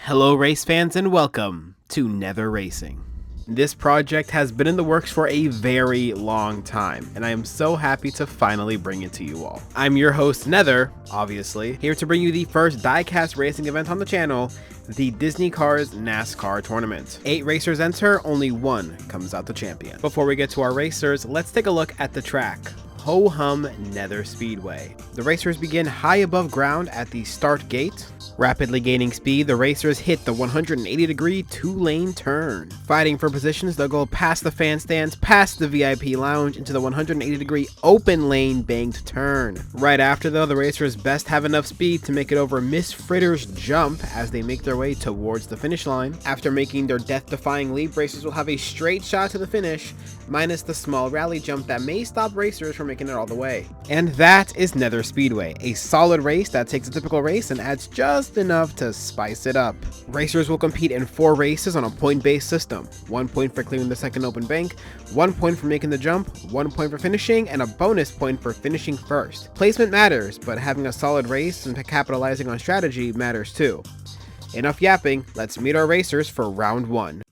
Hello race fans and welcome to Nether Racing. This project has been in the works for a very long time, and I am so happy to finally bring it to you all. I'm your host Nether, obviously, here to bring you the first Diecast racing event on the channel, the Disney Cars Nascar Tournament. 8 racers enter, only 1 comes out the champion. Before we get to our racers, let's take a look at the track. Ho-hum Nether Speedway. The racers begin high above ground at the start gate. Rapidly gaining speed, the racers hit the 180-degree 2-lane turn. Fighting for positions, they'll go past the fan stands, past the VIP lounge, into the 180-degree open lane banked turn. Right after though, the racers best have enough speed to make it over Miss Fritter's jump as they make their way towards the finish line. After making their death-defying leap, racers will have a straight shot to the finish, minus the small rally jump that may stop racers from making it all the way. And that is Nether Speedway, a solid race that takes a typical race and adds just enough to spice it up. Racers will compete in 4 races on a point-based system. 1 point for clearing the second open bank, 1 point for making the jump, 1 point for finishing, and a bonus point for finishing first. Placement matters, but having a solid race and capitalizing on strategy matters too. Enough yapping, let's meet our racers for round 1.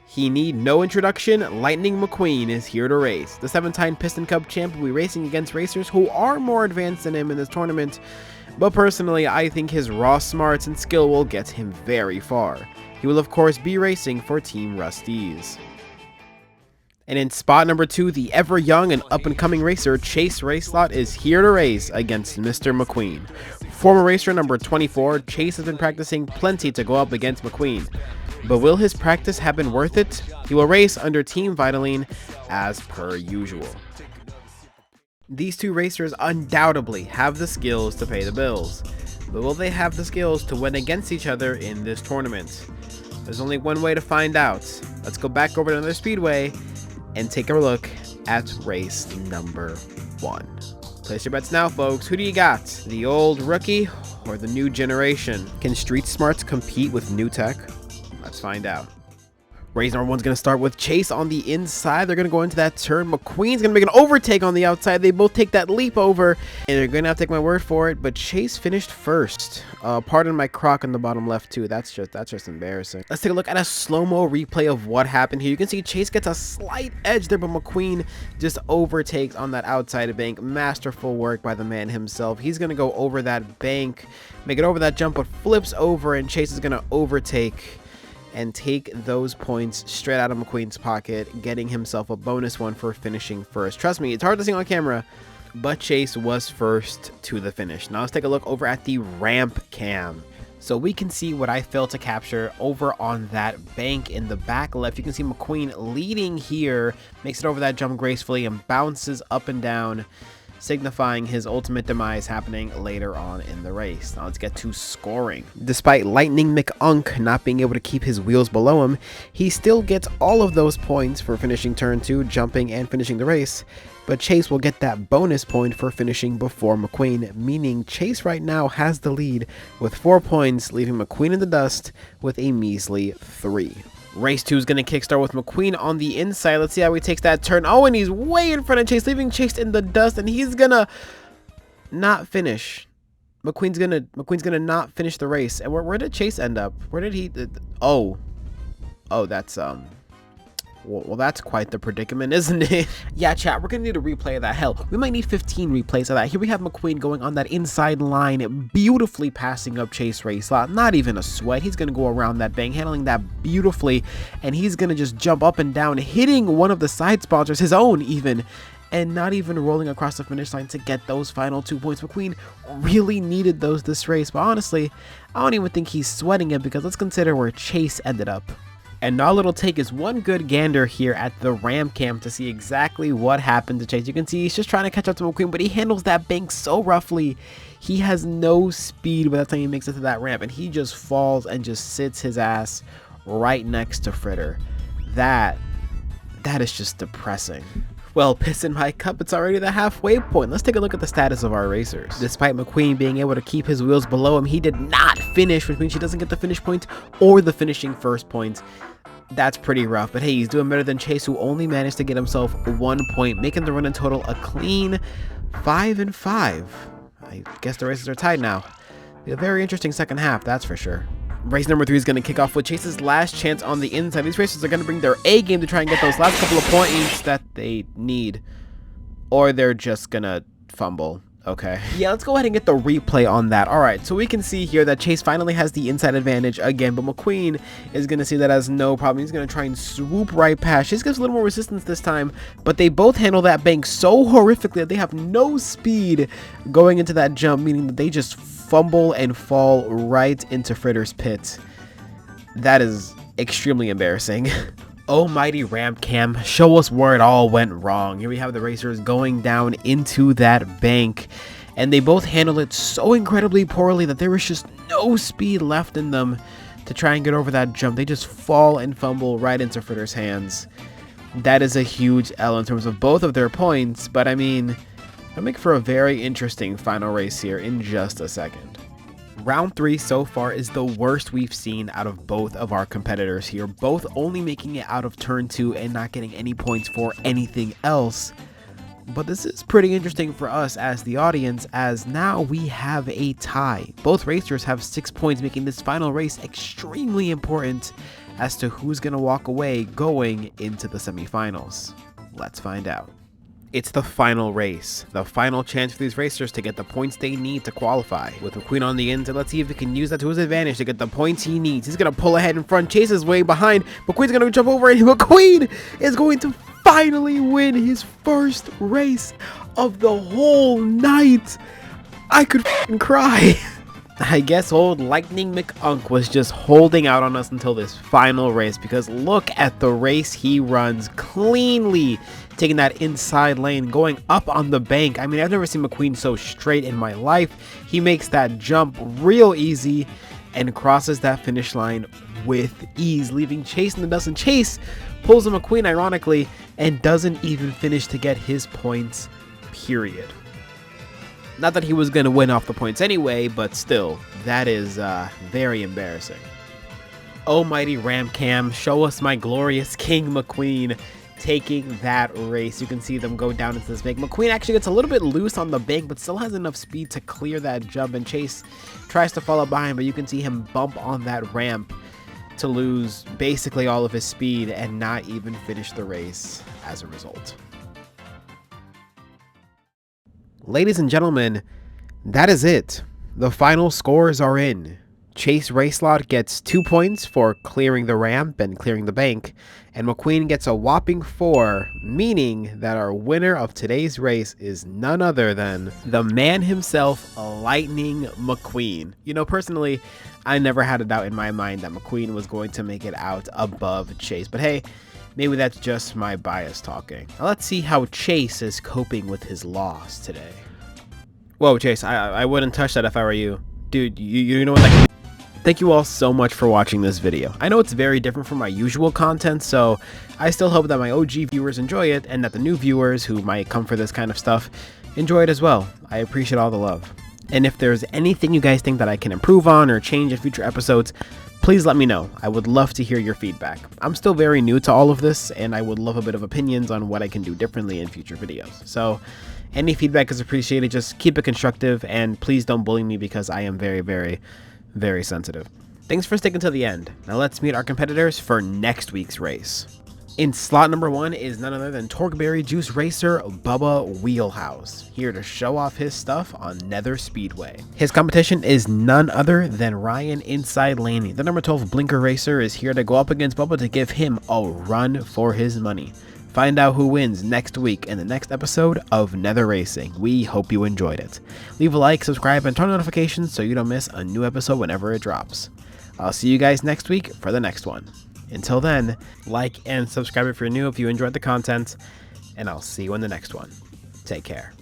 He need no introduction, Lightning McQueen is here to race. The 7-time Piston Cup champ will be racing against racers who are more advanced than him in this tournament, but personally I think his raw smarts and skill will get him very far. He will of course be racing for Team Rusties. And in spot number 2, the ever young and up-and-coming racer Chase Racelott is here to race against Mr. McQueen. Former racer number 24, Chase has been practicing plenty to go up against McQueen. But will his practice have been worth it? He will race under Team Vitaline as per usual. These 2 racers undoubtedly have the skills to pay the bills, but will they have the skills to win against each other in this tournament? There's only one way to find out. Let's go back over to Nether Speedway and take a look at race number 1. Place your bets now, folks. Who do you got? The old rookie or the new generation? Can street smarts compete with new tech? Let's find out. Race number 1's going to start with Chase on the inside. They're going to go into that turn. McQueen's going to make an overtake on the outside. They both take that leap over, and they're going to have to take my word for it, but Chase finished first. Pardon my croc on the bottom left too. That's just embarrassing. Let's take a look at a slow-mo replay of what happened here. You can see Chase gets a slight edge there, but McQueen just overtakes on that outside bank. Masterful work by the man himself. He's going to go over that bank, make it over that jump, but flips over, and Chase is going to overtake and take those points straight out of McQueen's pocket, getting himself a bonus one for finishing first. Trust me, it's hard to see on camera, but Chase was first to the finish. Now let's take a look over at the ramp cam. So we can see what I failed to capture over on that bank in the back left. You can see McQueen leading here, makes it over that jump gracefully and bounces up and down, signifying his ultimate demise happening later on in the race. Now let's get to scoring. Despite Lightning McUnk not being able to keep his wheels below him, he still gets all of those points for finishing turn 2, jumping, and finishing the race. But Chase will get that bonus point for finishing before McQueen, meaning Chase right now has the lead with 4 points, leaving McQueen in the dust with a measly 3. Race 2 is going to kickstart with McQueen on the inside. Let's see how he takes that turn. Oh, and he's way in front of Chase, leaving Chase in the dust, and he's going to not finish. McQueen's gonna not finish the race. And where did Chase end up? Where did he... Oh, that's... Well, that's quite the predicament, isn't it? Yeah, chat, we're going to need a replay of that. Hell, we might need 15 replays of that. Here we have McQueen going on that inside line, beautifully passing up Chase Racelott. Not even a sweat. He's going to go around that bank, handling that beautifully, and he's going to just jump up and down, hitting one of the side sponsors, his own even, and not even rolling across the finish line to get those final 2 points. McQueen really needed those this race, but honestly, I don't even think he's sweating it because let's consider where Chase ended up. And all it'll take is one good gander here at the ramp cam to see exactly what happened to Chase. You can see he's just trying to catch up to McQueen, but he handles that bank so roughly. He has no speed by the time he makes it to that ramp, and he just falls and just sits his ass right next to Fritter. That is just depressing. Well, piss in my cup, it's already the halfway point. Let's take a look at the status of our racers. Despite McQueen being able to keep his wheels below him, he did not finish, which means he doesn't get the finish point or the finishing first point. That's pretty rough, but hey, he's doing better than Chase, who only managed to get himself 1 point, making the run in total a clean 5-5. I guess the races are tied now. A very interesting second half, that's for sure. Race number 3 is going to kick off with Chase's last chance on the inside. These racers are going to bring their A game to try and get those last couple of points that they need. Or they're just going to fumble. Okay. Yeah, let's go ahead and get the replay on that. Alright, so we can see here that Chase finally has the inside advantage again, but McQueen is going to see that as no problem. He's going to try and swoop right past. Chase gives a little more resistance this time, but they both handle that bank so horrifically that they have no speed going into that jump, meaning that they just fumble and fall right into Fritter's pit. That is extremely embarrassing. Almighty ramp cam, show us where it all went wrong. Here we have the racers going down into that bank, and they both handle it so incredibly poorly that there was just no speed left in them to try and get over that jump. They just fall and fumble right into Fritter's hands. That is a huge L in terms of both of their points, but I mean, it'll make for a very interesting final race here in just a second. Round 3 so far is the worst we've seen out of both of our competitors here, both only making it out of turn 2 and not getting any points for anything else. But this is pretty interesting for us as the audience, as now we have a tie. Both racers have 6 points, making this final race extremely important as to who's going to walk away going into the semifinals. Let's find out. It's the final race, the final chance for these racers to get the points they need to qualify. With McQueen on the inside, let's see if he can use that to his advantage to get the points he needs. He's going to pull ahead in front, Chase is way behind. McQueen's going to jump over, and McQueen is going to finally win his first race of the whole night. I could f***ing cry. I guess old Lightning McUnc was just holding out on us until this final race, because look at the race he runs cleanly, taking that inside lane, going up on the bank. I mean, I've never seen McQueen so straight in my life. He makes that jump real easy and crosses that finish line with ease, leaving Chase in the dust. And Chase pulls a McQueen, ironically, and doesn't even finish to get his points, period. Not that he was going to win off the points anyway, but still, that is very embarrassing. Almighty Ram Cam, show us my glorious King McQueen taking that race. You can see them go down into this bank. McQueen actually gets a little bit loose on the bank, but still has enough speed to clear that jump, and Chase tries to follow behind, but you can see him bump on that ramp to lose basically all of his speed and not even finish the race as a result. Ladies and gentlemen, that is it. The final scores are in. Chase Racelott gets 2 points for clearing the ramp and clearing the bank, and McQueen gets a whopping 4, meaning that our winner of today's race is none other than the man himself, Lightning McQueen. You know, personally, I never had a doubt in my mind that McQueen was going to make it out above Chase, but hey, maybe that's just my bias talking. Now let's see how Chase is coping with his loss today. Whoa, Chase, I wouldn't touch that if I were you. Dude, you know what that can do? Thank you all so much for watching this video. I know it's very different from my usual content, so I still hope that my OG viewers enjoy it, and that the new viewers who might come for this kind of stuff enjoy it as well. I appreciate all the love. And if there's anything you guys think that I can improve on or change in future episodes, please let me know. I would love to hear your feedback. I'm still very new to all of this, and I would love a bit of opinions on what I can do differently in future videos. So any feedback is appreciated. Just keep it constructive, and please don't bully me because I am very, very, very sensitive. Thanks for sticking to the end. Now let's meet our competitors for next week's race. In slot number 1 is none other than Torqueberry Juice Racer Bubba Wheelhouse, here to show off his stuff on Nether Speedway. His competition is none other than Ryan Inside Laney. The number 12 Blinker Racer is here to go up against Bubba to give him a run for his money. Find out who wins next week in the next episode of Nether Racing. We hope you enjoyed it. Leave a like, subscribe, and turn on notifications so you don't miss a new episode whenever it drops. I'll see you guys next week for the next one. Until then, like and subscribe if you're new if you enjoyed the content, and I'll see you in the next one. Take care.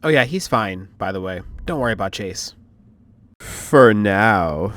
Oh yeah, he's fine, by the way. Don't worry about Chase. For now.